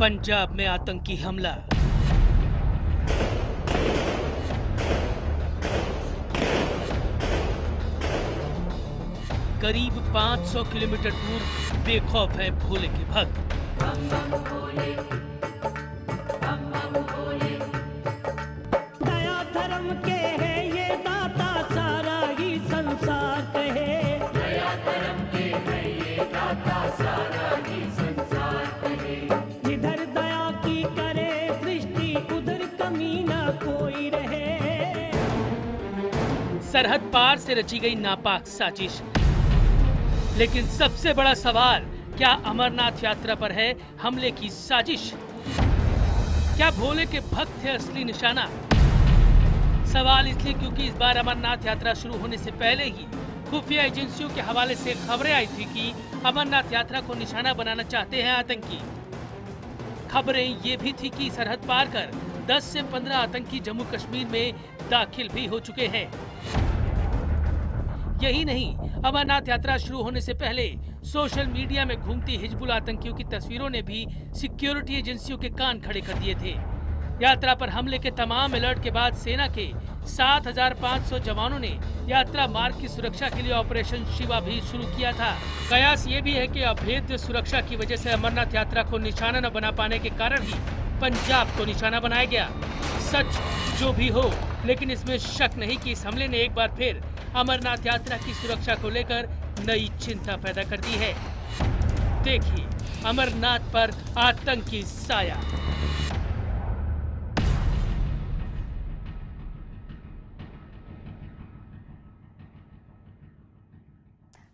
पंजाब में आतंकी हमला। करीब 500 किलोमीटर दूर बेखौफ है भोले के भक्त। दया धर्म के है ये दाता सारा ही संसार कहे। दया धर्म के है ये दाता सारा ही संसार कहे। जिधर दया की करे दृष्टि उधर कमी ना कोई रहे। सरहद पार से रची गई नापाक साजिश। लेकिन सबसे बड़ा सवाल, क्या अमरनाथ यात्रा पर है हमले की साजिश? क्या भोले के भक्त थे असली निशाना? सवाल इसलिए क्योंकि इस बार अमरनाथ यात्रा शुरू होने से पहले ही खुफिया एजेंसियों के हवाले से खबरें आई थी कि अमरनाथ यात्रा को निशाना बनाना चाहते हैं आतंकी। खबरें ये भी थी कि सरहद पार कर 10 से 15 आतंकी जम्मू कश्मीर में दाखिल भी हो चुके हैं। यही नहीं, अमरनाथ यात्रा शुरू होने से पहले सोशल मीडिया में घूमती हिजबुल आतंकियों की तस्वीरों ने भी सिक्योरिटी एजेंसियों के कान खड़े कर दिए थे। यात्रा पर हमले के तमाम अलर्ट के बाद सेना के 7,500 जवानों ने यात्रा मार्ग की सुरक्षा के लिए ऑपरेशन शिवा भी शुरू किया था। कयास ये भी है कि अभेद्य सुरक्षा की वजह से अमरनाथ यात्रा को निशाना न बना पाने के कारण ही पंजाब को निशाना बनाया गया। सच जो भी हो, लेकिन इसमें शक नहीं कि इस हमले ने एक बार फिर अमरनाथ यात्रा की सुरक्षा को लेकर नई चिंता पैदा कर दी है। देखिए अमरनाथ पर आतंकी साया।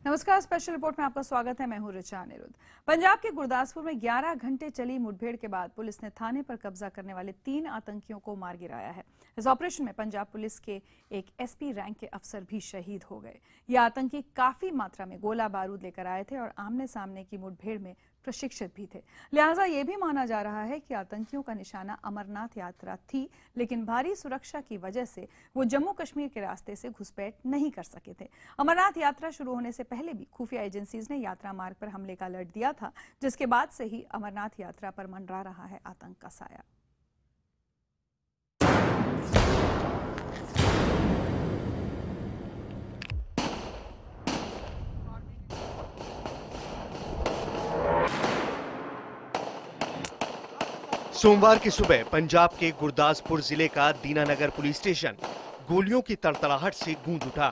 नमस्कार, स्पेशल रिपोर्ट में आपका स्वागत है। मैं हूं ऋचा अनिरुद्ध। पंजाब के गुरदासपुर में 11 घंटे चली मुठभेड़ के बाद पुलिस ने थाने पर कब्जा करने वाले 3 आतंकियों को मार गिराया है। इस ऑपरेशन में पंजाब पुलिस के एक एसपी रैंक के अफसर भी शहीद हो गए। ये आतंकी काफी मात्रा में गोला बारूद लेकर आए थे और आमने सामने की मुठभेड़ में प्रशिक्षित भी थे। लिहाजा ये भी माना जा रहा है कि आतंकियों का निशाना अमरनाथ यात्रा थी, लेकिन भारी सुरक्षा की वजह से वो जम्मू कश्मीर के रास्ते से घुसपैठ नहीं कर सके थे। अमरनाथ यात्रा शुरू होने से पहले भी खुफिया एजेंसीज ने यात्रा मार्ग पर हमले का अलर्ट दिया था, जिसके बाद से ही अमरनाथ यात्रा पर मंडरा रहा है आतंक का साया। सोमवार की सुबह पंजाब के गुरदासपुर जिले का दीनानगर पुलिस स्टेशन गोलियों की तड़तड़ाहट से गूंज उठा।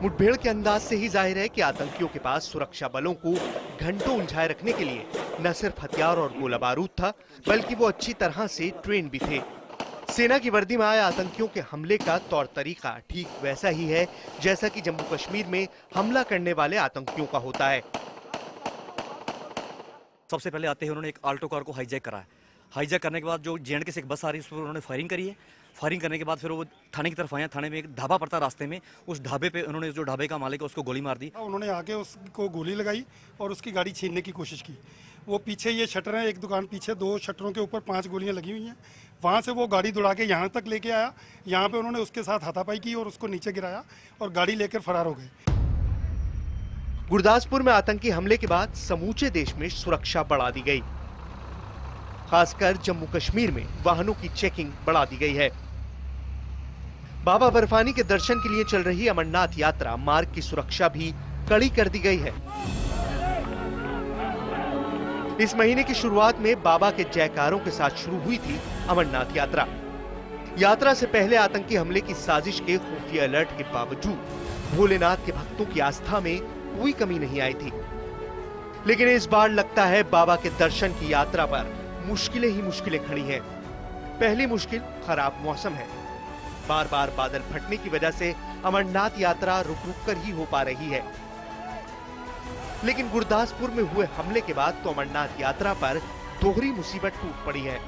मुठभेड़ के अंदाज से ही जाहिर है कि आतंकियों के पास सुरक्षा बलों को घंटों उलझाए रखने के लिए न सिर्फ हथियार और गोला बारूद था, बल्कि वो अच्छी तरह से ट्रेन भी थे। सेना की वर्दी में आए आतंकियों के हमले का तौर तरीका ठीक वैसा ही है जैसा कि जम्मू कश्मीर में हमला करने वाले आतंकियों का होता है। सबसे पहले आते ही उन्होंने एक आल्टो कार को हाईजैक करा है। हाईजैक करने के बाद जो जेएंडके से एक बस आ रही है उस पर उन्होंने फायरिंग करी है। फायरिंग करने के बाद फिर वो थाने की तरफ आए। थाने में एक ढाबा पड़ता रास्ते में, उस ढाबे पे उन्होंने जो ढाबे का मालिक है उसको गोली मार दी। उन्होंने आके उसको गोली लगाई और उसकी गाड़ी छीनने की कोशिश की। वो पीछे ये शटर है, एक दुकान पीछे 2 शटरों के ऊपर 5 गोलियां लगी हुई हैं। वहाँ से वो गाड़ी दौड़ा के यहाँ तक लेके आया। यहाँ पे उन्होंने उसके साथ हाथापाई की और उसको नीचे गिराया और गाड़ी लेकर फरार हो गए। गुरदासपुर में आतंकी हमले के बाद समूचे देश में सुरक्षा बढ़ा दी गई। खासकर जम्मू कश्मीर में वाहनों की चेकिंग बढ़ा दी गई है। बाबा बर्फानी के दर्शन के लिए चल रही अमरनाथ यात्रा मार्ग की सुरक्षा भी कड़ी कर दी गई है। इस महीने की शुरुआत में बाबा के जयकारों के साथ शुरू हुई थी अमरनाथ यात्रा। यात्रा से पहले आतंकी हमले की साजिश के खुफिया अलर्ट के बावजूद भोलेनाथ के भक्तों की आस्था में कोई कमी नहीं आई थी। लेकिन इस बार लगता है बाबा के दर्शन की यात्रा पर मुश्किलें ही मुश्किलें खड़ी हैं। पहली मुश्किल खराब मौसम है। बार बार बादल फटने की वजह से अमरनाथ यात्रा रुक रुक कर ही हो पा रही है। लेकिन गुरदासपुर में हुए हमले के बाद तो अमरनाथ यात्रा पर दोहरी मुसीबत टूट पड़ी है।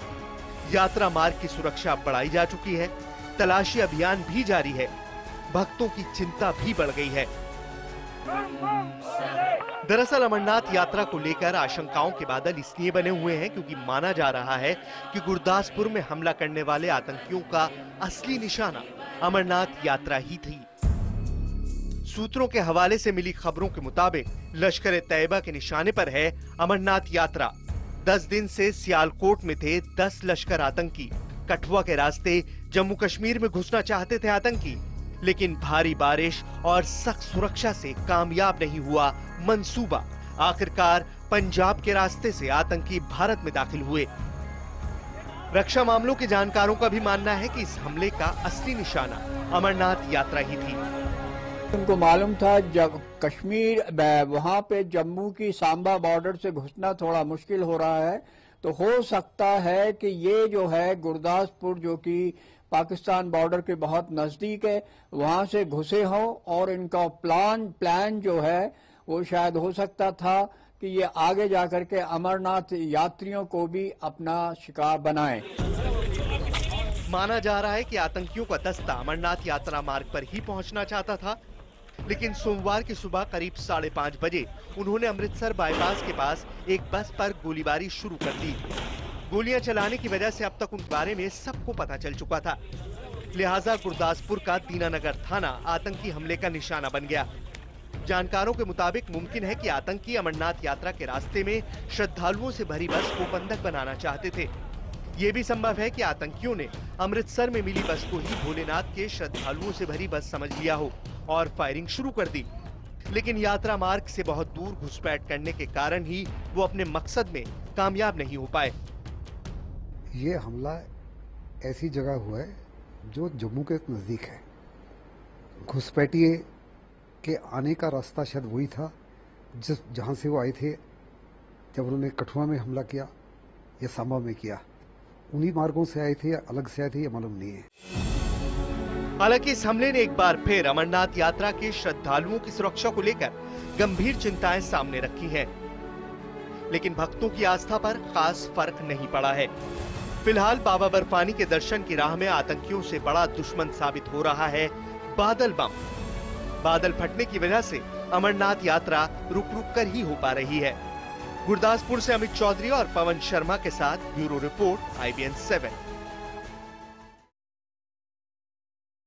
यात्रा मार्ग की सुरक्षा बढ़ाई जा चुकी है, तलाशी अभियान भी जारी है, भक्तों की चिंता भी बढ़ गई है। दरअसल अमरनाथ यात्रा को लेकर आशंकाओं के बादल इसलिए बने हुए हैं क्योंकि माना जा रहा है कि गुरदासपुर में हमला करने वाले आतंकियों का असली निशाना अमरनाथ यात्रा ही थी। सूत्रों के हवाले से मिली खबरों के मुताबिक लश्कर तैयबा के निशाने पर है अमरनाथ यात्रा। 10 दिन से सियालकोट में थे 10 लश्कर आतंकी। कठुआ के रास्ते जम्मू कश्मीर में घुसना चाहते थे आतंकी, लेकिन भारी बारिश और सख्त सुरक्षा से कामयाब नहीं हुआ मंसूबा। आखिरकार पंजाब के रास्ते से आतंकी भारत में दाखिल हुए। रक्षा मामलों के जानकारों का भी मानना है कि इस हमले का असली निशाना अमरनाथ यात्रा ही थी। उनको मालूम था जब कश्मीर वहां पे जम्मू की सांबा बॉर्डर से घुसना थोड़ा मुश्किल हो रहा है, तो हो सकता है कि ये जो है गुरदासपुर जो कि पाकिस्तान बॉर्डर के बहुत नजदीक है, वहां से घुसे हों और इनका प्लान जो है वो शायद हो सकता था कि ये आगे जाकर के अमरनाथ यात्रियों को भी अपना शिकार बनाएं। माना जा रहा है कि आतंकियों का दस्ता अमरनाथ यात्रा मार्ग पर ही पहुंचना चाहता था, लेकिन सोमवार की सुबह करीब 5:30 बजे उन्होंने अमृतसर बाईपास के पास एक बस पर गोलीबारी शुरू कर दी। गोलियां चलाने की वजह से अब तक उन बारे में सबको पता चल चुका था, लिहाजा गुरदासपुर का दीनानगर थाना आतंकी हमले का निशाना बन गया। जानकारों के मुताबिक मुमकिन है कि आतंकी अमरनाथ यात्रा के रास्ते में श्रद्धालुओं से भरी बस को बंधक बनाना चाहते थे। ये भी संभव है कि आतंकियों ने अमृतसर में मिली बस को ही भोलेनाथ के श्रद्धालुओं से भरी बस समझ लिया हो और फायरिंग शुरू कर दी, लेकिन यात्रा मार्ग से बहुत दूर घुसपैठ करने के कारण ही वो अपने मकसद में कामयाब नहीं हो पाए। ये हमला ऐसी जगह हुआ है जो जम्मू के नजदीक है। घुसपैठिए के आने का रास्ता शायद वही था जहां से वो आए थे जब उन्होंने कठुआ में हमला किया या सांबा में किया। उन्हीं मार्गों से आए थे या अलग से आए थे, ये मालूम नहीं है। हालांकि इस हमले ने एक बार फिर अमरनाथ यात्रा के श्रद्धालुओं की सुरक्षा को लेकर गंभीर चिंताएं सामने रखी हैं, लेकिन भक्तों की आस्था पर खास फर्क नहीं पड़ा है। फिलहाल बाबा बर्फानी के दर्शन की राह में आतंकियों से बड़ा दुश्मन साबित हो रहा है बादल बम। बादल फटने की वजह से अमरनाथ यात्रा रुक रुक कर ही हो पा रही है। गुरदासपुर से अमित चौधरी और पवन शर्मा के साथ ब्यूरो रिपोर्ट IBN 7।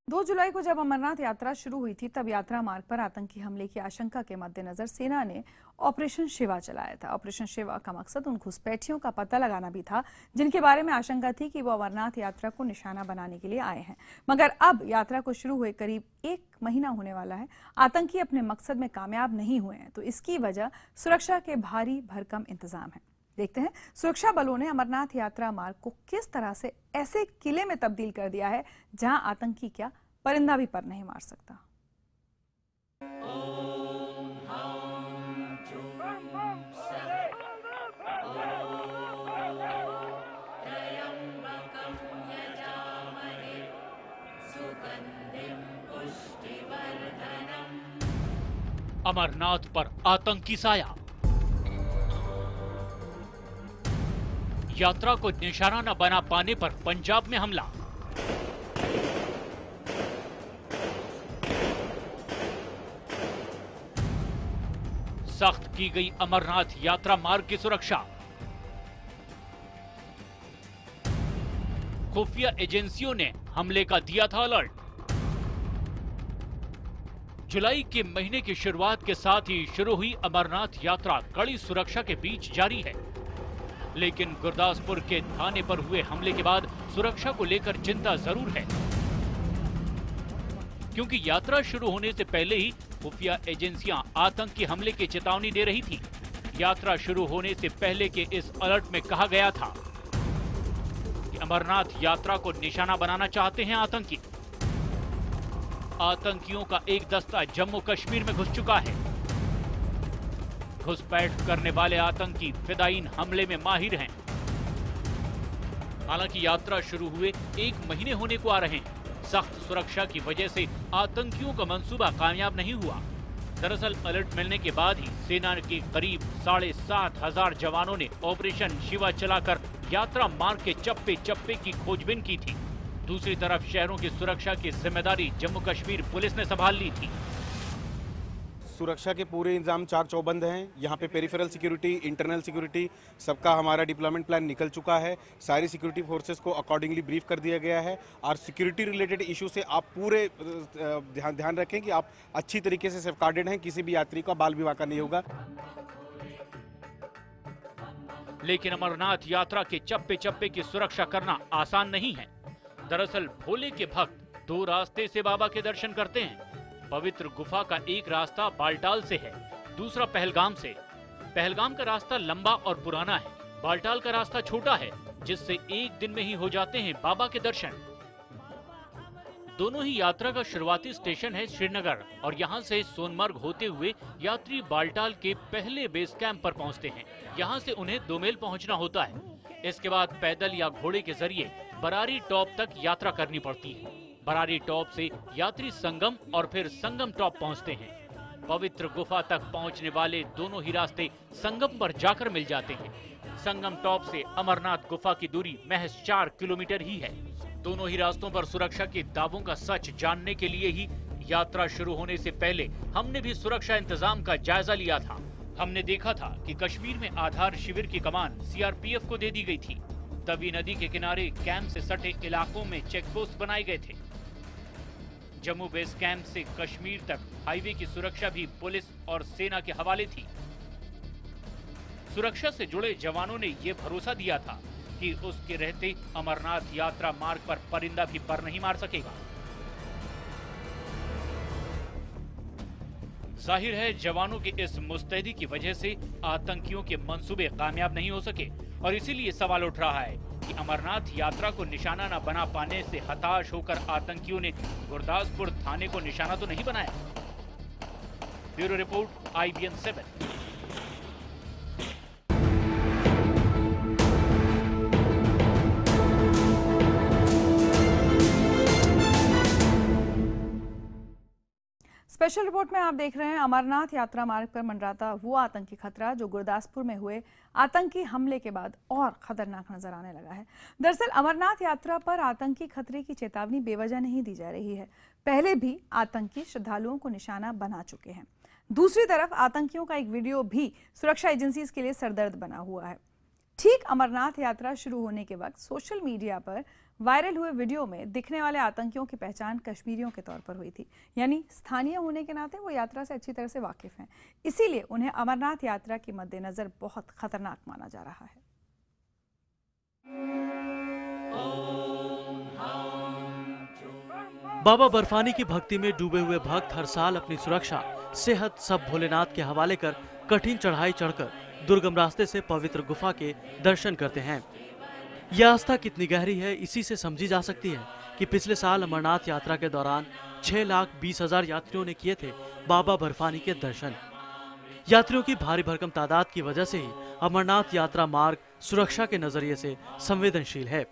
2 जुलाई को जब अमरनाथ यात्रा शुरू हुई थी, तब यात्रा मार्ग पर आतंकी हमले की आशंका के मद्देनजर सेना ने ऑपरेशन शिवा चलाया था। ऑपरेशन शिवा का मकसद उन घुसपैठियों का पता लगाना भी था जिनके बारे में आशंका थी कि वो अमरनाथ यात्रा को निशाना बनाने के लिए आए हैं। मगर अब यात्रा को शुरू हुए करीब 1 महीना होने वाला है, आतंकी अपने मकसद में कामयाब नहीं हुए हैं, तो इसकी वजह सुरक्षा के भारी भरकम इंतजाम है। देखते हैं सुरक्षा बलों ने अमरनाथ यात्रा मार्ग को किस तरह से ऐसे किले में तब्दील कर दिया है जहां आतंकी क्या परिंदा भी पर नहीं मार सकता। अमरनाथ पर आतंकी साया, यात्रा को निशाना न बना पाने पर पंजाब में हमला। सख्त की गई अमरनाथ यात्रा मार्ग की सुरक्षा। खुफिया एजेंसियों ने हमले का दिया था अलर्ट। जुलाई के महीने की शुरुआत के साथ ही शुरू हुई अमरनाथ यात्रा कड़ी सुरक्षा के बीच जारी है, लेकिन गुरदासपुर के थाने पर हुए हमले के बाद सुरक्षा को लेकर चिंता जरूर है, क्योंकि यात्रा शुरू होने से पहले ही खुफिया एजेंसियां आतंकी हमले की चेतावनी दे रही थी। यात्रा शुरू होने से पहले के इस अलर्ट में कहा गया था कि अमरनाथ यात्रा को निशाना बनाना चाहते हैं आतंकी। आतंकियों का एक दस्ता जम्मू कश्मीर में घुस चुका है। घुसपैठ करने वाले आतंकी फिदायीन हमले में माहिर हैं। हालांकि यात्रा शुरू हुए 1 महीने होने को आ रहे हैं। सख्त सुरक्षा की वजह से आतंकियों का मंसूबा कामयाब नहीं हुआ। दरअसल अलर्ट मिलने के बाद ही सेना के करीब 7,500 जवानों ने ऑपरेशन शिवा चलाकर यात्रा मार्ग के चप्पे चप्पे की खोजबीन की थी। दूसरी तरफ शहरों की सुरक्षा की जिम्मेदारी जम्मू कश्मीर पुलिस ने संभाल ली थी। सुरक्षा के पूरे इंतजाम चाक चौबंद हैं। यहाँ पे पेरिफेरल सिक्योरिटी, इंटरनल सिक्योरिटी, सबका हमारा डिप्लॉयमेंट प्लान निकल चुका है। सारी सिक्योरिटी फोर्सेस को अकॉर्डिंगली ब्रीफ कर दिया गया है और सिक्योरिटी रिलेटेड इशू से आप पूरे ध्यान रखें कि आप अच्छी तरीके से सेफगार्डेड हैं, किसी भी यात्री का बाल विवाह नहीं होगा। लेकिन अमरनाथ यात्रा के चप्पे चप्पे की सुरक्षा करना आसान नहीं है। दरअसल भोले के भक्त दो रास्ते से बाबा के दर्शन करते हैं। पवित्र गुफा का एक रास्ता बालटाल से है, दूसरा पहलगाम से। पहलगाम का रास्ता लंबा और पुराना है, बालटाल का रास्ता छोटा है, जिससे एक दिन में ही हो जाते हैं बाबा के दर्शन। दोनों ही यात्रा का शुरुआती स्टेशन है श्रीनगर और यहाँ से सोनमर्ग होते हुए यात्री बालटाल के पहले बेस कैंप पर पहुँचते हैं। यहाँ से उन्हें दोमेल पहुँचना होता है। इसके बाद पैदल या घोड़े के जरिए बरारी टॉप तक यात्रा करनी पड़ती है। बरारी टॉप से यात्री संगम और फिर संगम टॉप पहुंचते हैं। पवित्र गुफा तक पहुंचने वाले दोनों ही रास्ते संगम पर जाकर मिल जाते हैं। संगम टॉप से अमरनाथ गुफा की दूरी महज 4 किलोमीटर ही है। दोनों ही रास्तों पर सुरक्षा के दावों का सच जानने के लिए ही यात्रा शुरू होने से पहले हमने भी सुरक्षा इंतजाम का जायजा लिया था। हमने देखा था कि कश्मीर में आधार शिविर की कमान सीआरपीएफ को दे दी गई थी। तवी नदी के किनारे कैंप से सटे इलाकों में चेक पोस्ट बनाए गए थे। जम्मू बेस कैंप से कश्मीर तक हाईवे की सुरक्षा भी पुलिस और सेना के हवाले थी। सुरक्षा से जुड़े जवानों ने ये भरोसा दिया था कि उसके रहते अमरनाथ यात्रा मार्ग पर परिंदा भी पर नहीं मार सकेगा। जाहिर है जवानों की इस मुस्तैदी की वजह से आतंकियों के मंसूबे कामयाब नहीं हो सके और इसीलिए सवाल उठ रहा है कि अमरनाथ यात्रा को निशाना न बना पाने से हताश होकर आतंकियों ने गुरदासपुर थाने को निशाना तो नहीं बनाया। Bureau report IBN 7। Special report में आप देख रहे हैं अमरनाथ यात्रा मार्ग पर मंडराता वो आतंकी खतरा जो गुरदासपुर में हुए आतंकी हमले के बाद और खतरनाक नजर आने लगा है। दरअसल अमरनाथ यात्रा पर आतंकी खतरे की चेतावनी बेवजह नहीं दी जा रही है। पहले भी आतंकी श्रद्धालुओं को निशाना बना चुके हैं। दूसरी तरफ आतंकियों का एक वीडियो भी सुरक्षा एजेंसीज के लिए सरदर्द बना हुआ है। ठीक अमरनाथ यात्रा शुरू होने के वक्त सोशल मीडिया पर वायरल हुए वीडियो में दिखने वाले आतंकियों की पहचान कश्मीरियों के तौर पर हुई थी, यानी स्थानीय होने के नाते वो यात्रा से अच्छी तरह से वाकिफ हैं। इसीलिए उन्हें अमरनाथ यात्रा के मद्देनजर बहुत खतरनाक माना जा रहा है। बाबा बर्फानी की भक्ति में डूबे हुए भक्त हर साल अपनी सुरक्षा, सेहत सब भोलेनाथ के हवाले कर कठिन चढ़ाई चढ़कर दुर्गम रास्ते से पवित्र गुफा के दर्शन करते हैं। यह आस्था कितनी गहरी है इसी से समझी जा सकती है कि पिछले साल अमरनाथ यात्रा के दौरान 6,20,000 यात्रियों ने किए थे बाबा बर्फानी के दर्शन। यात्रियों की भारी भरकम तादाद की वजह से ही अमरनाथ यात्रा मार्ग सुरक्षा के नजरिए से संवेदनशील है।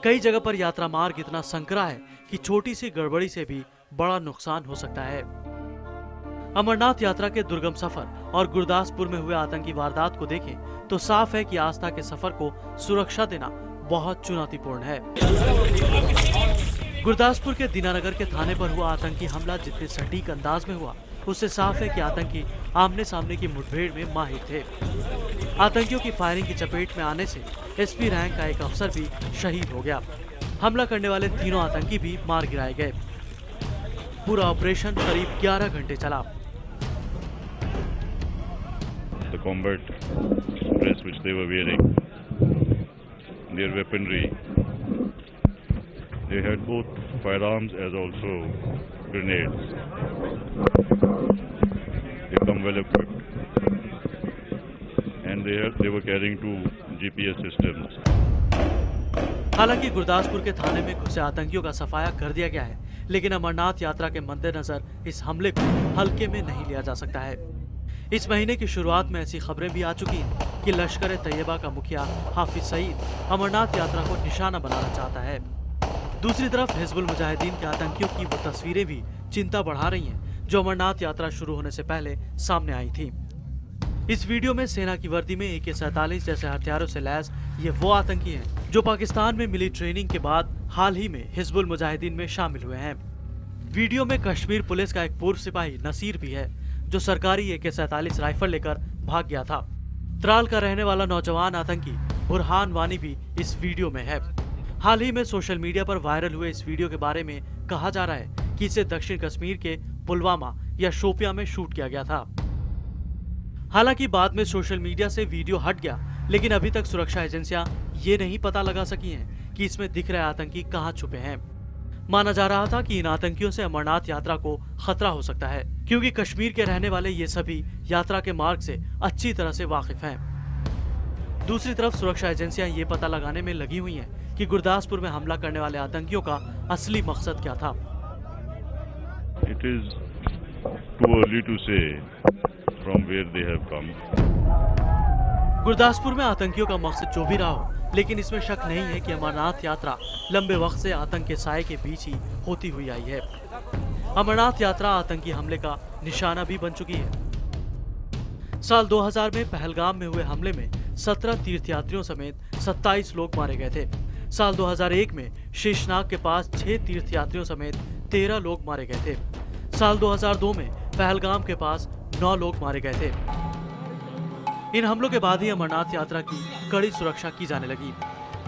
कई जगह पर यात्रा मार्ग इतना संकरा है कि छोटी सी गड़बड़ी से भी बड़ा नुकसान हो सकता है। अमरनाथ यात्रा के दुर्गम सफर और गुरदासपुर में हुए आतंकी वारदात को देखें तो साफ है कि आस्था के सफर को सुरक्षा देना बहुत चुनौतीपूर्ण है। गुरदासपुर के दीनानगर के थाने पर हुआ आतंकी हमला जितने सटीक अंदाज में हुआ, उससे साफ है कि आतंकी आमने सामने की मुठभेड़ में माहिर थे। आतंकियों की फायरिंग की चपेट में आने से एसपी रैंक का एक अफसर भी शहीद हो गया। हमला करने वाले तीनों आतंकी भी मार गिराए गए। पूरा ऑपरेशन करीब 11 घंटे चला। The combat dress which they were wearing, their weaponry, they had both firearms as also grenades. They come well equipped, and they were carrying 2 GPS systems. हालांकि गुरदासपुर के थाने में घुसे आतंकियों का सफाया कर दिया गया है, लेकिन अमरनाथ यात्रा के मद्देनजर इस हमले को हल्के में नहीं लिया जा सकता है। इस महीने की शुरुआत में ऐसी खबरें भी आ चुकी हैं कि लश्कर तैयबा का मुखिया हाफिज सईद अमरनाथ यात्रा को निशाना बनाना चाहता है। दूसरी तरफ हिजबुल मुजाहिदीन के आतंकियों की वो तस्वीरें भी चिंता बढ़ा रही हैं जो अमरनाथ यात्रा शुरू होने से पहले सामने आई थी। इस वीडियो में सेना की वर्दी में AK-47 जैसे हथियारों से लैस ये वो आतंकी हैं जो पाकिस्तान में मिली ट्रेनिंग के बाद हाल ही में हिजबुल मुजाहिदीन में शामिल हुए हैं। वीडियो में कश्मीर पुलिस का एक पूर्व सिपाही नसीर भी है जो सरकारी AK-47 राइफल लेकर भाग गया था। त्राल का रहने वाला नौजवान आतंकी बुरहान वानी भी इस वीडियो में है। हाल ही में सोशल मीडिया पर वायरल हुए इस वीडियो के बारे में कहा जा रहा है कि इसे दक्षिण कश्मीर के पुलवामा या शोपियां में शूट किया गया था। हालांकि बाद में सोशल मीडिया से वीडियो हट गया, लेकिन अभी तक सुरक्षा एजेंसियां ये नहीं पता लगा सकी हैं कि इसमें दिख रहे आतंकी कहां छुपे हैं। माना जा रहा था कि इन आतंकियों से अमरनाथ यात्रा को खतरा हो सकता है, क्योंकि कश्मीर के रहने वाले ये सभी यात्रा के मार्ग से अच्छी तरह से वाकिफ हैं। दूसरी तरफ सुरक्षा एजेंसियां ये पता लगाने में लगी हुई हैं कि गुरदासपुर में हमला करने वाले आतंकियों का असली मकसद क्या था। It is too early to say from where they have come. Gurdaspur में आतंकियों का मकसद जो भी रहा हो, लेकिन इसमें शक नहीं है कि अमरनाथ यात्रा लंबे वक्त से आतंक के साए के बीच ही होती हुई आई है। अमरनाथ यात्रा आतंकी हमले का निशाना भी बन चुकी है। साल 2000 में पहलगाम में हुए हमले में 17 तीर्थयात्रियों समेत 27 लोग मारे गए थे। साल 2001 में शीशनाग के पास 6 तीर्थयात्रियों समेत 13 लोग मारे गए थे। साल 2002 में पहलगाम के पास 9 लोग मारे गए थे। इन हमलों के बाद ही अमरनाथ यात्रा की कड़ी सुरक्षा की जाने लगी,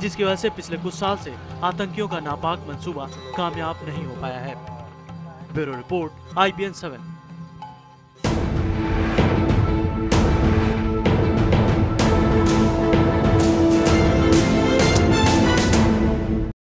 जिसकी वजह से पिछले कुछ साल से आतंकियों का नापाक मंसूबा कामयाब नहीं हो पाया है। Bureau report IBN 7।